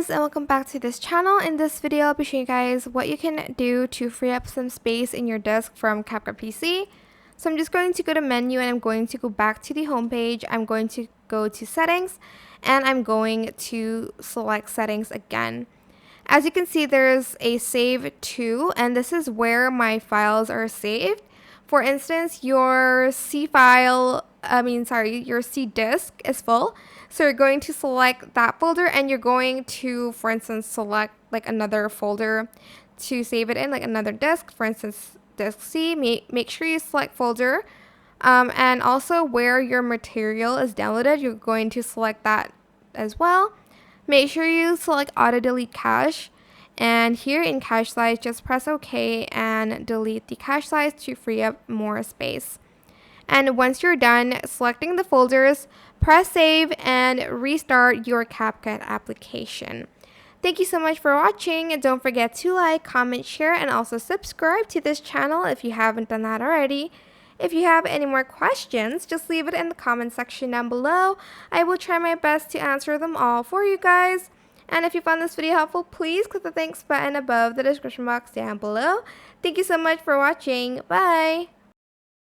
guys, and welcome back to this channel. In this video, I'll be showing you guys what you can do to free up some space in your desk from CapCut PC. So I'm just going to go to menu and I'm going to go back to the home page. I'm going to go to settings and I'm going to select settings again. As you can see, there's a save to, and this is where my files are saved. For instance, your C disk is full. So you're going to select that folder and you're going to, for instance, select like another folder to save it in, like another disk, for instance, disk C. Make sure you select folder. And also where your material is downloaded, you're going to select that as well. Make sure you select auto delete cache. And here in cache size, just press OK and delete the cache size to free up more space. And once you're done selecting the folders, press save and restart your CapCut application. Thank you so much for watching, and don't forget to like, comment, share, and also subscribe to this channel if you haven't done that already. If you have any more questions, just leave it in the comment section down below. I will try my best to answer them all for you guys. And if you found this video helpful, please click the thanks button above the description box down below. Thank you so much for watching. Bye!